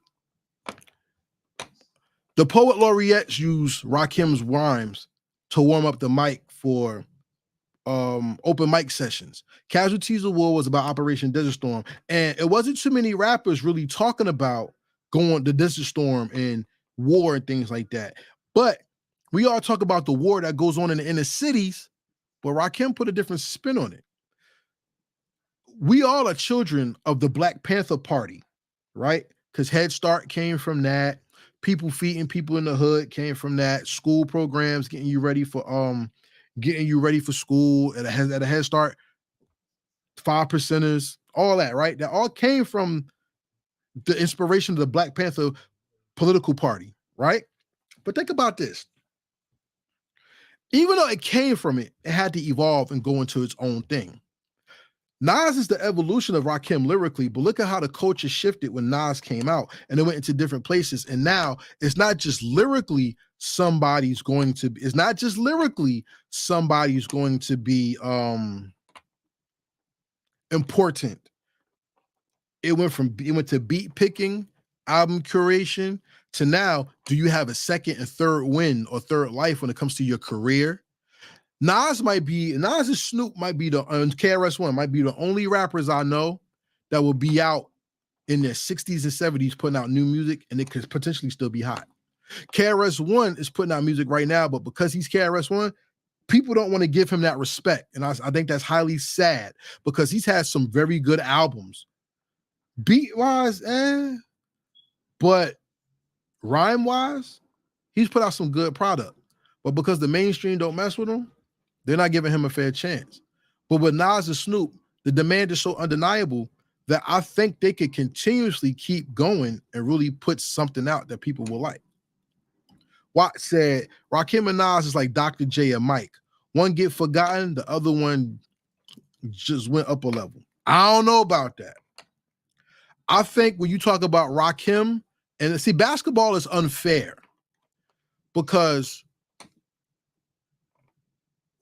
C: The poet laureates use Rakim's rhymes to warm up the mic for open mic sessions. Casualties of War was about Operation Desert Storm. And it wasn't too many rappers really talking about going to Desert Storm and war and things like that. But we all talk about the war that goes on in the inner cities, but Rakim put a different spin on it. We all are children of the Black Panther Party, right? Because Head Start came from that. People feeding people in the hood came from that. School programs getting you ready for school at a Head Start, 5%ers, all that, right? That all came from the inspiration of the Black Panther political party, right? But think about this. Even though it came from it, it had to evolve and go into its own thing. Nas is the evolution of Rakim lyrically, but look at how the culture shifted when Nas came out and it went into different places. And now it's not just lyrically somebody's going to be important. It went to beat picking, album curation, to now, do you have a second and third win or third life when it comes to your career? Nas and Snoop might be KRS-One might be the only rappers I know that will be out in their 60s and 70s putting out new music, and it could potentially still be hot. KRS-One is putting out music right now, but because he's KRS-One, people don't want to give him that respect. And I think that's highly sad because he's had some very good albums. Beat-wise, but rhyme-wise, he's put out some good product. But because the mainstream don't mess with him, they're not giving him a fair chance. But with Nas and Snoop, the demand is so undeniable that I think they could continuously keep going and really put something out that people will like. Watt said, Rakim and Nas is like Dr. J and Mike. One get forgotten, the other one just went up a level. I don't know about that. I think when you talk about Rakim, and see, basketball is unfair because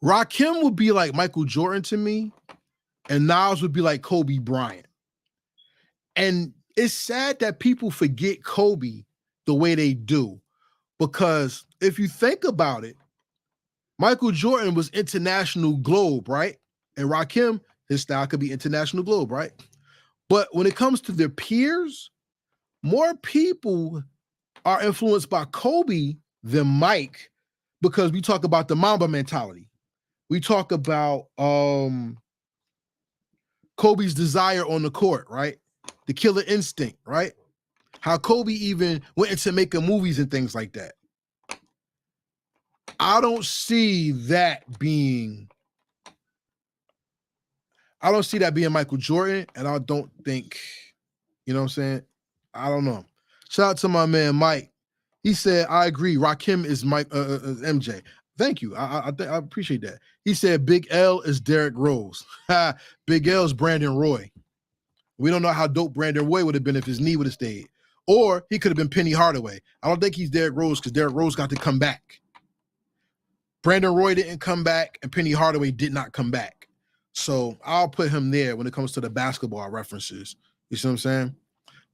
C: Rakim would be like Michael Jordan to me, and Nas would be like Kobe Bryant. And it's sad that people forget Kobe the way they do, because if you think about it, Michael Jordan was international globe, right? And Rakim His style could be international globe, right? But when it comes to their peers, more people are influenced by Kobe than Mike, because we talk about the Mamba mentality. We talk about Kobe's desire on the court, right? The killer instinct, right? How Kobe even went into making movies and things like that. I don't see that being Michael Jordan, and I don't think, you know what I'm saying? I don't know. Shout out to my man Mike. He said, I agree. Rakim is Mike MJ. Thank you. I appreciate that. He said Big L is Derrick Rose. Big L is Brandon Roy. We don't know how dope Brandon Roy would have been if his knee would have stayed. Or he could have been Penny Hardaway. I don't think he's Derrick Rose because Derrick Rose got to come back. Brandon Roy didn't come back, and Penny Hardaway did not come back. So I'll put him there when it comes to the basketball references. You see what I'm saying?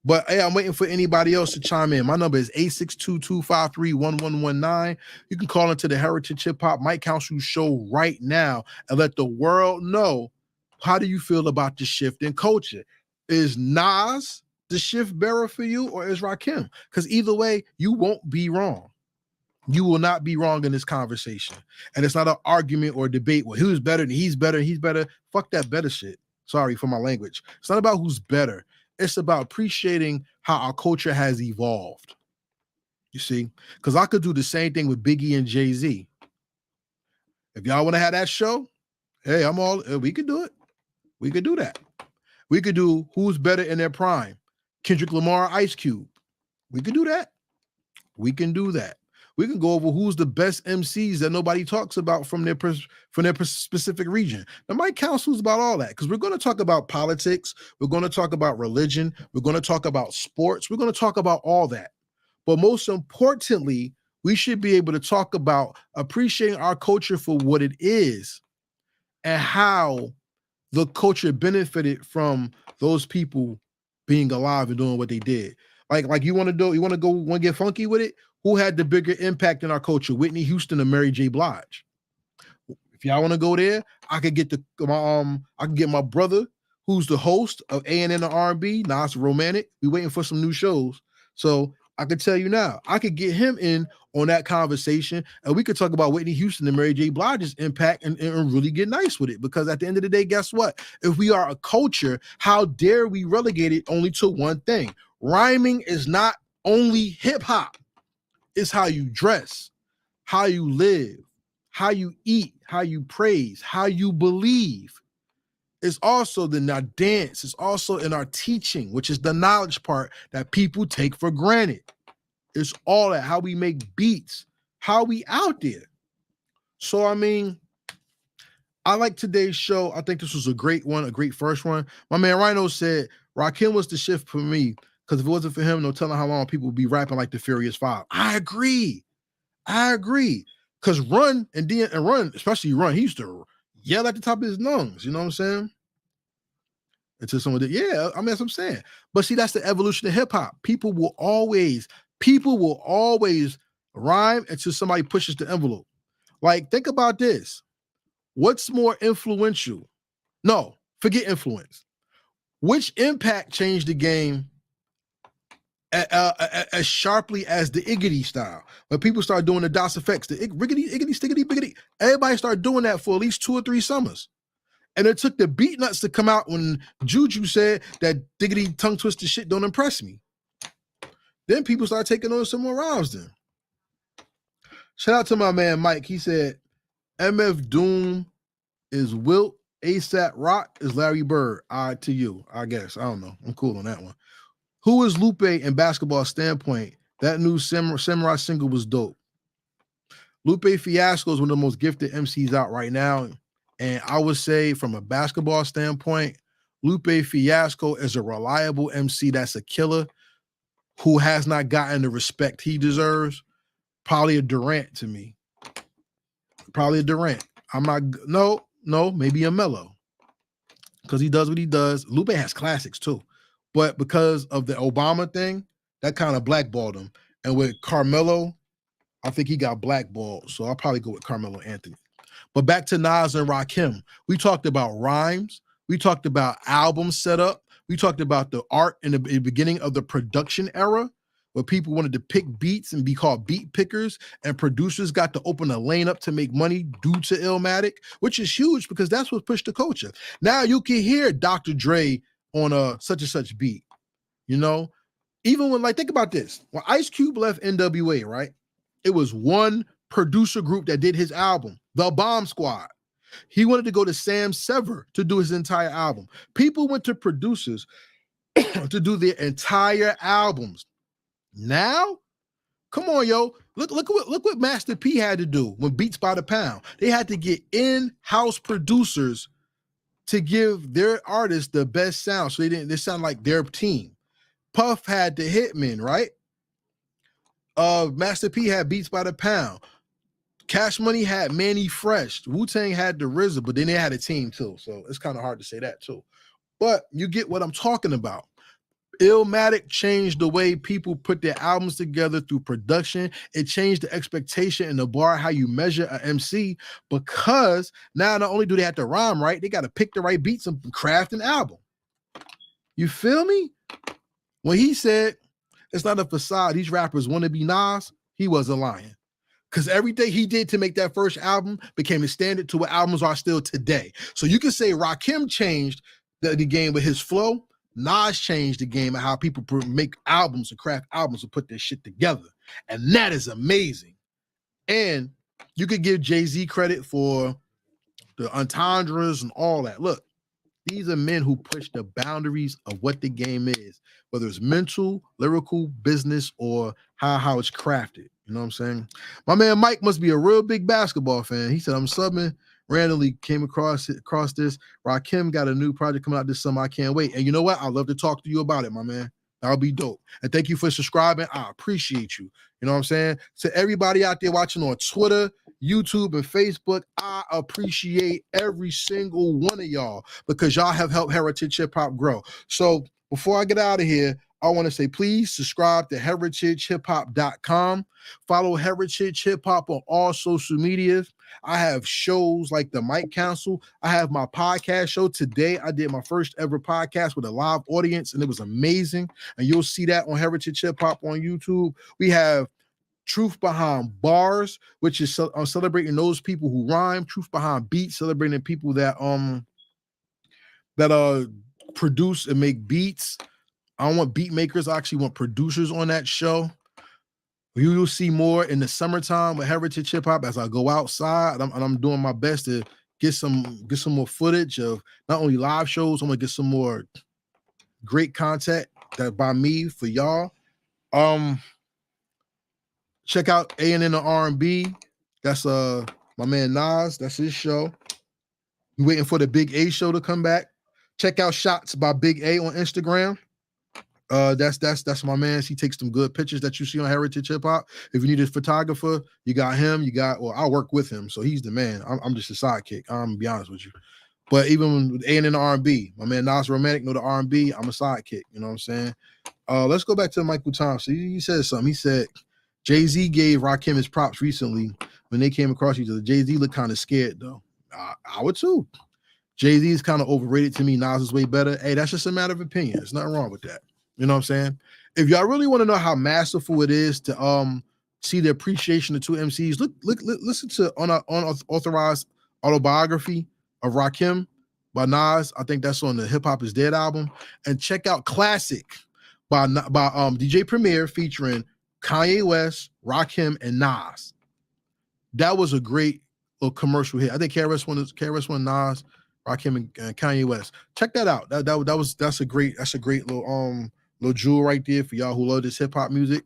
C: But hey, I'm waiting for anybody else to chime in. My number is 862-253-1119. You can call into the Heritage Hip Hop Mike Council show right now and let the world know, how do you feel about the shift in culture? Is Nas the shift bearer for you, or is Rakim? Because either way, you won't be wrong. You will not be wrong in this conversation. And it's not an argument or debate. Well, who's better and he's better. Fuck that better shit. Sorry for my language. It's not about who's better. It's about appreciating how our culture has evolved. You see? Because I could do the same thing with Biggie and Jay-Z. If y'all want to have that show, hey, we could do it. We could do that. We could do who's better in their prime. Kendrick Lamar, Ice Cube. We could do that. We can do that. We can go over who's the best MCs that nobody talks about from their specific region. The Mike Council is about all that, because we're going to talk about politics. We're going to talk about religion. We're going to talk about sports. We're going to talk about all that. But most importantly, we should be able to talk about appreciating our culture for what it is and how the culture benefited from those people being alive and doing what they did. Like you want to get funky with it? Who had the bigger impact in our culture, Whitney Houston or Mary J. Blige? If y'all want to go there, I could get my brother, who's the host of A&N and R&B, Nas Romantic. We waiting for some new shows. So I could tell you now, I could get him in on that conversation, and we could talk about Whitney Houston and Mary J. Blige's impact and really get nice with it. Because at the end of the day, guess what? If we are a culture, how dare we relegate it only to one thing? Rhyming is not only hip hop. It's how you dress, how you live, how you eat, how you praise, how you believe. It's also in our dance. It's also in our teaching, which is the knowledge part that people take for granted. It's all that, how we make beats, how we out there. So, I mean, I like today's show. I think this was a great one, a great first one. My man Rhino said, Rakim was the shift for me, because if it wasn't for him, no telling how long people would be rapping like the Furious Five. I agree. Because Run, especially Run, he used to yell at the top of his lungs. You know what I'm saying? Until someone did, yeah, I mean, that's what I'm saying. But see, that's the evolution of hip hop. People will always rhyme until somebody pushes the envelope. Like, think about this. What's more influential? No, forget influence. Which impact changed the game as sharply as the Iggity style? When people start doing the DOS effects, the Riggity, Iggity, Stiggity, Biggity, everybody started doing that for at least 2 or 3 summers. And it took the beat nuts to come out when Juju said that diggity tongue twister shit don't impress me. Then people started taking on some more rhymes then. Shout out to my man Mike. He said, MF Doom is Wilt, ASAP Rock is Larry Bird. All right, to you, I guess. I don't know. I'm cool on that one. Who is Lupe in basketball standpoint? That new Samurai single was dope. Lupe Fiasco is one of the most gifted MCs out right now. And I would say from a basketball standpoint, Lupe Fiasco is a reliable MC that's a killer who has not gotten the respect he deserves. Probably a Durant to me. Probably a Durant. Maybe a Melo. Because he does what he does. Lupe has classics too. But because of the Obama thing, that kind of blackballed him. And with Carmelo, I think he got blackballed. So I'll probably go with Carmelo Anthony. But back to Nas and Rakim. We talked about rhymes. We talked about album setup. We talked about the art in the beginning of the production era, where people wanted to pick beats and be called beat pickers, and producers got to open a lane up to make money due to Illmatic, which is huge because that's what pushed the culture. Now you can hear Dr. Dre on a such and such beat, you know? Even when, like, think about this. When Ice Cube left NWA, right? It was one producer group that did his album, The Bomb Squad. He wanted to go to Sam Sever to do his entire album. People went to producers to do their entire albums. Now, come on, yo. Look what Master P had to do when Beats by the Pound. They had to get in-house producers to give their artists the best sound. So they sound like their team. Puff had the Hitmen, right? Master P had Beats by the Pound. Cash Money had Manny Fresh. Wu-Tang had the RZA, but then they had a team too. So it's kind of hard to say that too. But you get what I'm talking about. Illmatic changed the way people put their albums together through production. It changed the expectation and the bar how you measure an MC, because now not only do they have to rhyme right, they got to pick the right beats and craft an album. You feel me? When he said it's not a facade, these rappers want to be Nas, he wasn't lying. Because everything he did to make that first album became the standard to what albums are still today. So you can say Rakim changed the game with his flow. Nas changed the game of how people make albums and craft albums and put their shit together. And that is amazing. And you could give Jay-Z credit for the entendres and all that. Look, these are men who push the boundaries of what the game is, whether it's mental, lyrical, business, or how it's crafted. You know what I'm saying? My man Mike must be a real big basketball fan. He said, I'm subbing, randomly came across this. Rakim got a new project coming out this summer. I can't wait. And you know what? I'd love to talk to you about it, my man. That'll be dope. And thank you for subscribing. I appreciate you. You know what I'm saying? To everybody out there watching on Twitter, YouTube, and Facebook, I appreciate every single one of y'all, because y'all have helped Heritage Hip Hop grow. So before I get out of here, I want to say, please subscribe to heritagehiphop.com. Follow Heritage Hip Hop on all social media. I have shows like the Mic Council. I have my podcast show today. I did my first ever podcast with a live audience, and it was amazing. And you'll see that on Heritage Hip Hop on YouTube. We have Truth Behind Bars, which is celebrating those people who rhyme. Truth Behind Beats, celebrating people that produce and make beats. I don't want beat makers. I actually want producers on that show. You will see more in the summertime with Heritage Hip Hop as I go outside. I'm doing my best to get some more footage of not only live shows. I'm gonna get some more great content that by me for y'all. Check out A&N the R&B. That's my man Nas. That's his show. We're waiting for the Big A show to come back. Check out Shots by Big A on Instagram. That's my man. He takes some good pictures that you see on Heritage Hip Hop. If you need a photographer, you got him. I work with him, so he's the man. I'm just a sidekick. I'm gonna be honest with you. But even with A&N R&B, my man Nas Romantic know the R&B. I'm a sidekick. You know what I'm saying? Let's go back to Michael Thompson. He said something. He said Jay-Z gave Rakim his props recently when they came across each other. Jay-Z looked kind of scared though. I would too. Jay-Z is kind of overrated to me. Nas is way better. Hey, that's just a matter of opinion. There's nothing wrong with that. You know what I'm saying? If y'all really want to know how masterful it is to see the appreciation of two MCs, listen to Unauthorized Autobiography of Rakim by Nas. I think that's on the Hip Hop Is Dead album. And check out Classic by DJ Premier featuring Kanye West, Rakim, and Nas. That was a great little commercial hit. I think KRS One, Nas, Rakim, and Kanye West. Check that out. That's a great little jewel right there for y'all who love this hip hop music.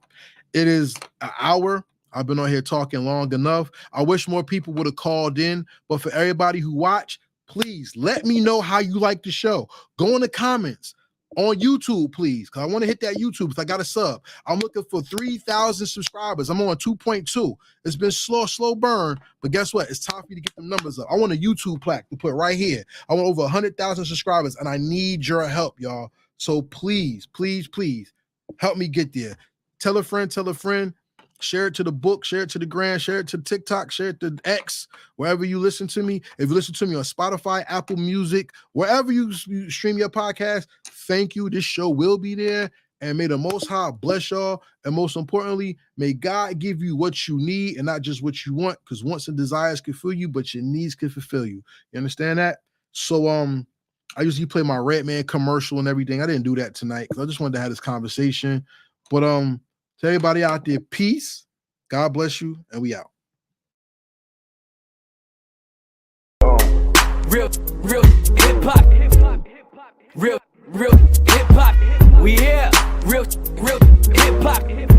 C: It is an hour. I've been on here talking long enough. I wish more people would have called in, but for everybody who watch, please let me know how you like the show. Go in the comments on YouTube, please, because I want to hit that YouTube because I got a sub. I'm looking for 3,000 subscribers. I'm on 2.2. It's been slow burn, but guess what? It's time for you to get them numbers up. I want a YouTube plaque to put right here. I want over 100,000 subscribers, and I need your help, y'all. So please, please, please help me get there. Tell a friend. Share it to the book, share it to the gram, share it to TikTok, share it to X, wherever you listen to me. If you listen to me on Spotify, Apple Music, wherever you stream your podcast, thank you. This show will be there. And may the Most High bless y'all. And most importantly, may God give you what you need and not just what you want, because wants and desires can fill you, but your needs can fulfill you. You understand that? So I usually play my Redman commercial and everything. I didn't do that tonight because I just wanted to have this conversation. But to everybody out there, peace. God bless you, and we out.
F: Real hip hop. Real hip hop. We here. Real hip hop.